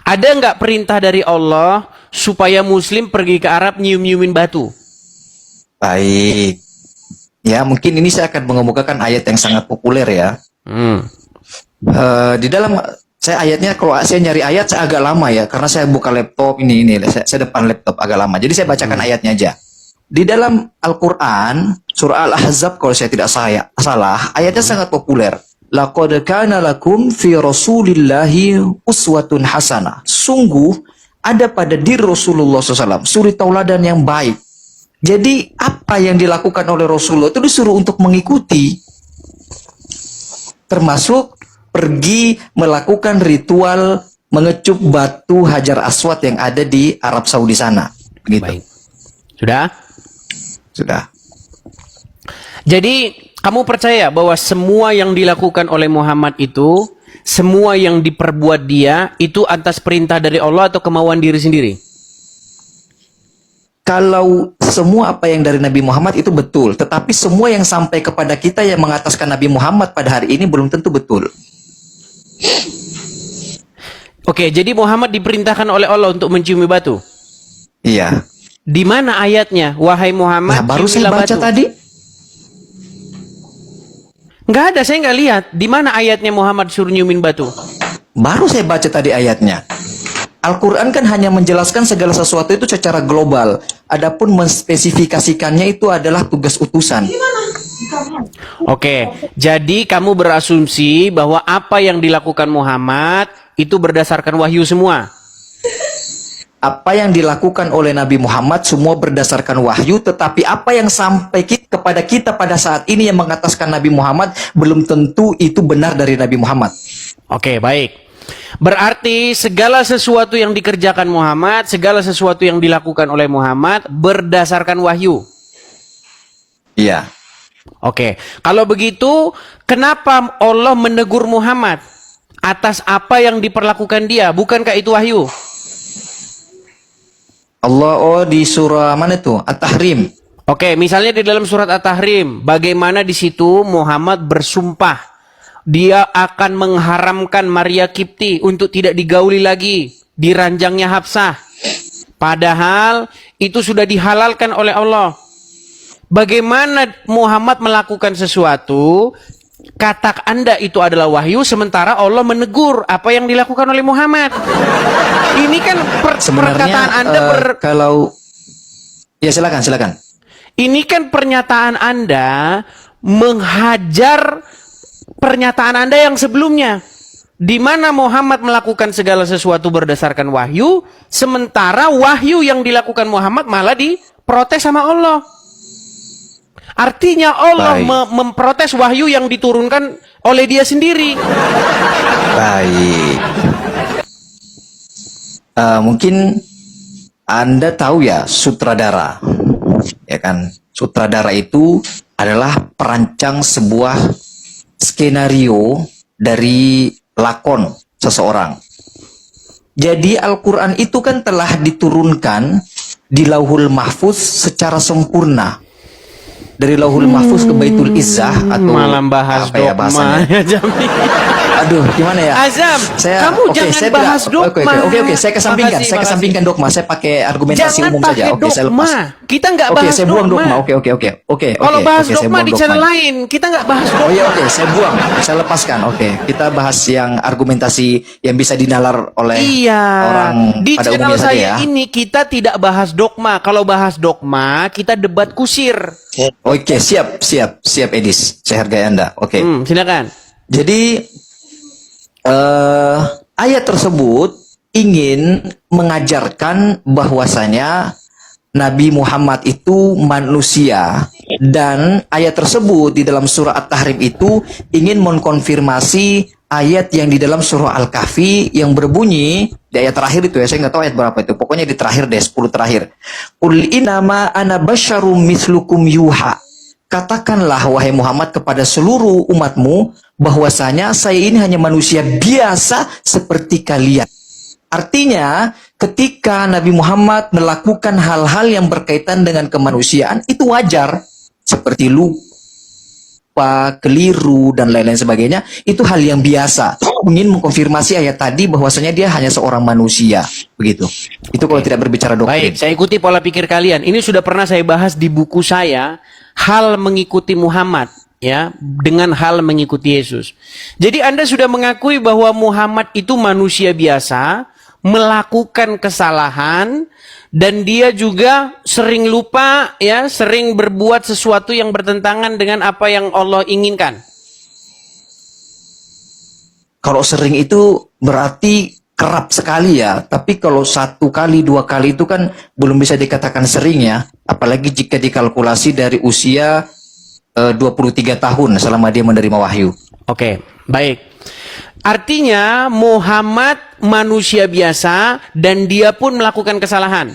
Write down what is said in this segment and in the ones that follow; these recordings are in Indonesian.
Ada nggak perintah dari Allah supaya Muslim pergi ke Arab nyium-nyiumin batu? Baik. Ya, mungkin ini saya akan mengemukakan ayat yang sangat populer ya. Hmm. Di dalam saya ayatnya, kalau saya nyari ayat saya agak lama ya, karena saya buka laptop ini saya depan laptop agak lama. Jadi saya bacakan ayatnya aja. Di dalam Al-Qur'an surah Al-Ahzab kalau saya tidak salah, ayatnya sangat populer. Laqad kana lakum fi Rasulillahi uswatun hasanah. Sungguh ada pada diri Rasulullah SAW suri tauladan yang baik. Jadi apa yang dilakukan oleh Rasulullah itu disuruh untuk mengikuti, termasuk pergi melakukan ritual mengecup batu Hajar Aswad yang ada di Arab Saudi sana. Begitu. Baik. Sudah? Sudah. Jadi kamu percaya bahwa semua yang dilakukan oleh Muhammad itu, semua yang diperbuat dia itu atas perintah dari Allah atau kemauan diri sendiri? Kalau semua apa yang dari Nabi Muhammad itu betul, tetapi semua yang sampai kepada kita yang mengataskan Nabi Muhammad pada hari ini belum tentu betul. Oke, jadi Muhammad diperintahkan oleh Allah untuk menciumi batu. Iya. Di mana ayatnya? Wahai Muhammad, Nah, baru saya ciumilah baca batu. tadi. Nggak ada, saya nggak lihat. Di mana ayatnya Muhammad suruh nyiumin batu? Baru saya baca tadi ayatnya. Al-Quran kan hanya menjelaskan segala sesuatu itu secara global. Adapun menspesifikasikannya itu adalah tugas utusan. Oke, jadi kamu berasumsi bahwa apa yang dilakukan Muhammad itu berdasarkan wahyu semua. Apa yang dilakukan oleh Nabi Muhammad semua berdasarkan wahyu, tetapi apa yang sampai kepada kita pada saat ini yang mengataskan Nabi Muhammad belum tentu itu benar dari Nabi Muhammad. Oke, baik. Berarti segala sesuatu yang dikerjakan Muhammad, segala sesuatu yang dilakukan oleh Muhammad berdasarkan wahyu. Iya. Oke, kalau begitu kenapa Allah menegur Muhammad atas apa yang diperlakukan dia? Bukankah itu wahyu? Allah di surah mana itu? At-Tahrim. Oke, misalnya di dalam surat At-Tahrim, bagaimana di situ Muhammad bersumpah dia akan mengharamkan Maria Kipti untuk tidak digauli lagi di ranjangnya Hafsah. Padahal itu sudah dihalalkan oleh Allah. Bagaimana Muhammad melakukan sesuatu, kata Anda itu adalah wahyu, sementara Allah menegur apa yang dilakukan oleh Muhammad. Ini kan perkataan Anda kalau ya silakan. Ini kan pernyataan Anda menghajar pernyataan Anda yang sebelumnya, di mana Muhammad melakukan segala sesuatu berdasarkan wahyu, sementara wahyu yang dilakukan Muhammad malah diprotes sama Allah. Artinya Allah memprotes wahyu yang diturunkan oleh dia sendiri. Baik. Mungkin Anda tahu ya sutradara, ya kan? Sutradara itu adalah perancang sebuah skenario dari lakon seseorang. Jadi Al-Quran itu kan telah diturunkan di Lauhul Mahfuz secara sempurna. Dari Lauhul Mahfuz ke Baitul Izzah atau malam bahas apa ya bahasanya? Aduh, gimana ya? Azam, kamu jangan bahas dogma. Oke, saya kesampingkan dogma. Saya pakai argumentasi jangan umum saja. Oke, saya lepas. Kita nggak bahas saya buang dogma. Oke. Kalau bahas dogma di channel lain, kita nggak bahas dogma. Oh iya, oke, saya buang. Saya lepaskan. Oke, kita bahas yang argumentasi yang bisa dinalar oleh orang di pada channel umumnya saja saya ya. ini kita tidak bahas dogma. Kalau bahas dogma, kita debat kusir. Oke, siap Edis. Saya hargai Anda. Oke. Silakan. Jadi ayat tersebut ingin mengajarkan bahwasanya Nabi Muhammad itu manusia, dan ayat tersebut di dalam surah At-Tahrim itu ingin mengkonfirmasi ayat yang di dalam surah Al-Kahfi yang berbunyi di ayat terakhir itu ya, saya nggak tahu ayat berapa itu, pokoknya di terakhir deh, 10 terakhir. Qul innama ana basyarum mislukum yuha. Katakanlah wahai Muhammad kepada seluruh umatmu bahwasanya saya ini hanya manusia biasa seperti kalian. Artinya ketika Nabi Muhammad melakukan hal-hal yang berkaitan dengan kemanusiaan itu wajar, seperti lu lupa, keliru, dan lain-lain sebagainya, itu hal yang biasa. Ingin mengkonfirmasi ayat tadi bahwasanya dia hanya seorang manusia, begitu. Itu kalau tidak berbicara doktrin. Baik, saya ikuti pola pikir kalian. Ini sudah pernah saya bahas di buku saya, hal mengikuti Muhammad, ya, dengan hal mengikuti Yesus. Jadi Anda sudah mengakui bahwa Muhammad itu manusia biasa, melakukan kesalahan, dan dia juga sering lupa, ya, sering berbuat sesuatu yang bertentangan dengan apa yang Allah inginkan. Kalau sering itu berarti kerap sekali ya. Tapi kalau 1 kali, 2 kali itu kan belum bisa dikatakan sering ya. Apalagi jika dikalkulasi dari usia 23 tahun selama dia menerima wahyu. Oke, baik. Artinya Muhammad manusia biasa dan dia pun melakukan kesalahan.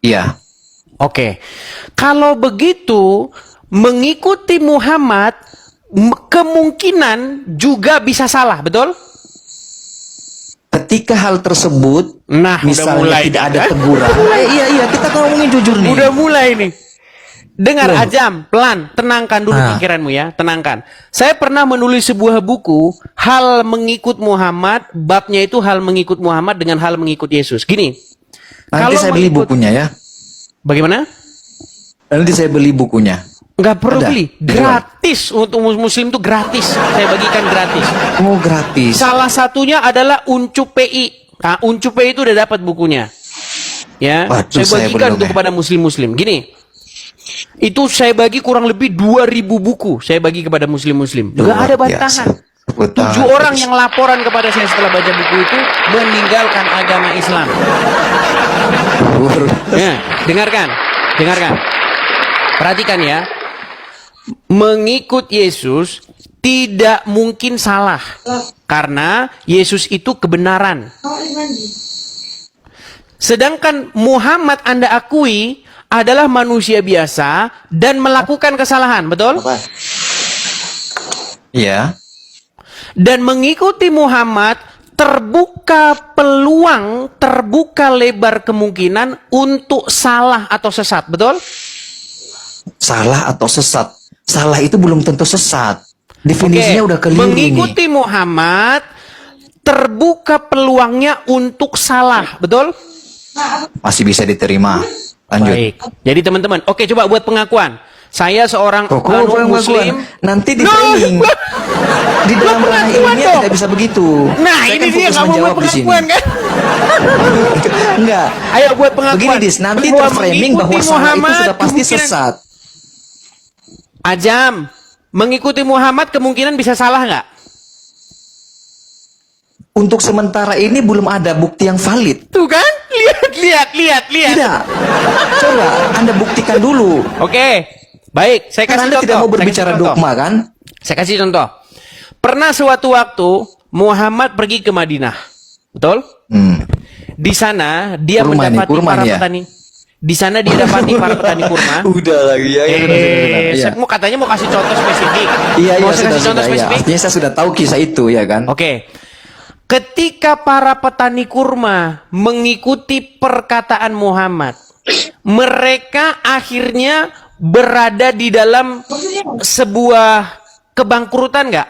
Iya. Oke. Kalau begitu, mengikuti Muhammad kemungkinan juga bisa salah, betul? Ketika hal tersebut, Nah, udah misalnya mulai tidak nih, ada kan? teguran. Iya, kita ngomongin jujur nih. Udah mulai nih. Dengar Loh. Ajam, pelan, tenangkan dulu pikiranmu ya, tenangkan. Saya pernah menulis sebuah buku, hal mengikut Muhammad, babnya itu hal mengikut Muhammad dengan hal mengikut Yesus. Gini, Nanti saya beli bukunya ya. Bagaimana? Nanti saya beli bukunya. Nggak perlu Ada? beli, gratis untuk muslim itu gratis, saya bagikan gratis. Oh, gratis. Salah satunya adalah Uncup PI. Nah, Uncup PI itu udah dapat bukunya. Ya, Waduh, saya bagikan belum untuk ya. kepada muslim-muslim. Gini. Itu saya bagi kurang lebih 2.000 buku saya bagi kepada muslim-muslim. Nggak ada bantahan. 7 orang yang laporan kepada saya setelah baca buku itu meninggalkan agama Islam. Ya, dengarkan. Perhatikan ya. Mengikut Yesus tidak mungkin salah. Karena Yesus itu kebenaran. Sedangkan Muhammad Anda akui adalah manusia biasa dan melakukan kesalahan, betul? Iya. Dan mengikuti Muhammad terbuka peluang, terbuka lebar kemungkinan untuk salah atau sesat, betul? Salah atau sesat. Salah itu belum tentu sesat. Definisinya udah keliru Mengikuti Muhammad terbuka peluangnya untuk salah, betul? nih. Masih bisa diterima. Lanjut. Baik. Jadi teman-teman, oke coba buat pengakuan. Saya seorang muslim. Nanti di training. Di dalam ranah ilmiah tidak bisa begitu. Nah, Saya ini kan dia fokus nggak mau buat menjawab di sini. pengakuan kan? Enggak. Ayo buat pengakuan. Begini Dis, nanti Bahwa terframing bahwa mengikuti salah itu Muhammad sudah pasti kemungkinan- sesat. Ajam, mengikuti Muhammad kemungkinan bisa salah nggak? Untuk sementara ini belum ada bukti yang valid. Tuh kan? Lihat. Tidak. Coba Anda buktikan dulu. Oke, baik. Saya Karena kasih Anda contoh. tidak mau Saya berbicara kasih contoh. dogma kan? Saya kasih contoh. Pernah suatu waktu Muhammad pergi ke Madinah, betul? Di sana dia Kurma nih, mendapati kurma para nih ya? petani. Di sana dia dapati para petani kurma. Udah lagi ya. Saya mau katanya mau kasih contoh spesifik. Iya, Mau saya sudah, kasih contoh sudah, spesifik? Artinya saya sudah tahu kisah itu ya kan? Oke. Ketika para petani kurma mengikuti perkataan Muhammad, mereka akhirnya berada di dalam sebuah kebangkrutan nggak?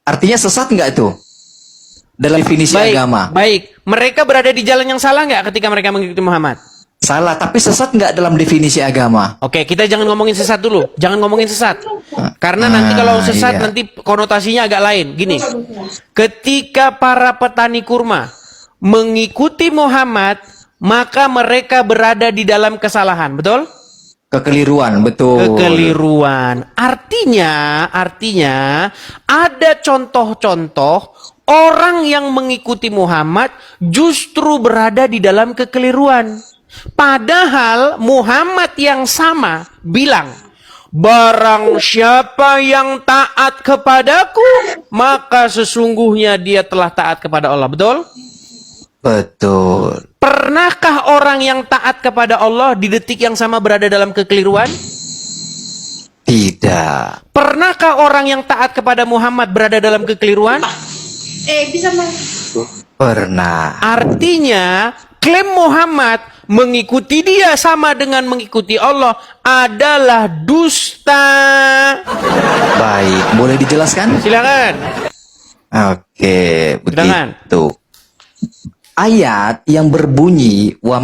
Artinya sesat nggak itu? Dalam definisi agama. Baik. Mereka berada di jalan yang salah nggak ketika mereka mengikuti Muhammad? Salah, tapi sesat nggak dalam definisi agama? Oke, kita jangan ngomongin sesat dulu. Jangan ngomongin sesat. Karena nanti kalau sesat iya. nanti konotasinya agak lain. Gini, ketika para petani kurma mengikuti Muhammad, maka mereka berada di dalam kesalahan. Betul? Kekeliruan, betul. Kekeliruan. Artinya ada contoh-contoh orang yang mengikuti Muhammad justru berada di dalam kekeliruan. Padahal Muhammad yang sama bilang, barang siapa yang taat kepadaku, maka sesungguhnya dia telah taat kepada Allah. Betul? Betul. Pernahkah orang yang taat kepada Allah di detik yang sama berada dalam kekeliruan? Tidak. Pernahkah orang yang taat kepada Muhammad berada dalam kekeliruan? Bisa Pernah. Artinya, klaim Muhammad mengikuti dia sama dengan mengikuti Allah adalah dusta. Baik, boleh dijelaskan? Silakan. Oke, Silakan. begitu. Ayat yang berbunyi wa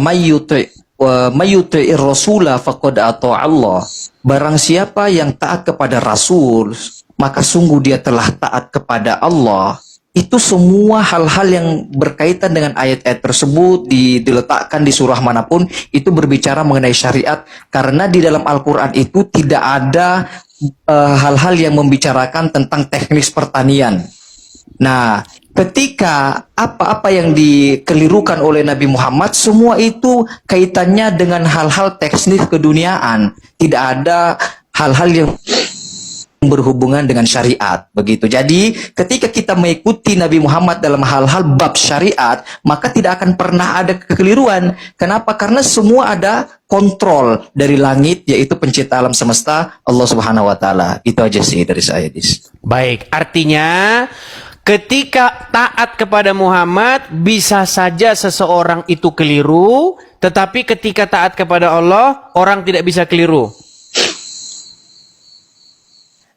mayyuti'ir rasula faqad Allah. Barang siapa yang taat kepada Rasul, maka sungguh dia telah taat kepada Allah. Itu semua hal-hal yang berkaitan dengan ayat-ayat tersebut diletakkan di surah manapun itu berbicara mengenai syariat, karena di dalam Al-Quran itu tidak ada hal-hal yang membicarakan tentang teknis pertanian. Nah, ketika apa-apa yang dikelirukan oleh Nabi Muhammad, semua itu kaitannya dengan hal-hal teknis keduniaan. Tidak ada hal-hal yang berhubungan dengan syariat, begitu. Jadi ketika kita mengikuti Nabi Muhammad dalam hal-hal bab syariat, maka tidak akan pernah ada kekeliruan. Kenapa? Karena semua ada kontrol dari langit, yaitu pencipta alam semesta, Allah Subhanahu wa taala. Itu aja sih dari saya, Dis. Baik, artinya ketika taat kepada Muhammad bisa saja seseorang itu keliru, tetapi ketika taat kepada Allah, orang tidak bisa keliru.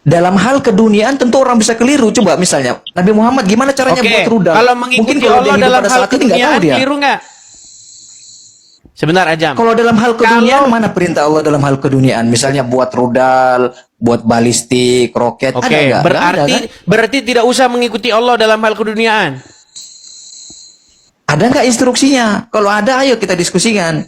Dalam hal keduniaan tentu orang bisa keliru. Coba misalnya Nabi Muhammad gimana caranya buat rudal? Kalau Mungkin mengikuti kalau dia Allah hidup dalam pada hal saat ini nggak tahu keduniaan, dia. keliru nggak? Sebentar Ajam. Kalau dalam hal keduniaan, mana perintah Allah dalam hal keduniaan? Misalnya buat rudal, buat balistik, roket, Oke, ada nggak? Nggak ada, kan? berarti tidak usah mengikuti Allah dalam hal keduniaan. Ada nggak instruksinya? Kalau ada, ayo kita diskusikan.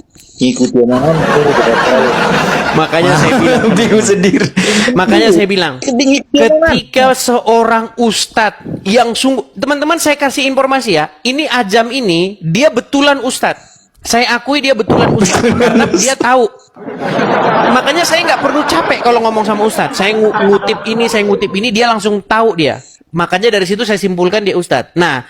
Makanya saya bilang, Bingung sendiri. makanya saya bilang, ketika seorang ustadz yang sungguh, teman-teman saya kasih informasi ya, ini Ajam ini dia betulan ustadz. Saya akui dia betulan ustadz karena dia tahu. Makanya saya nggak perlu capek kalau ngomong sama ustadz. Saya ngutip ini, dia langsung tahu dia. Makanya dari situ saya simpulkan dia ustadz. Nah,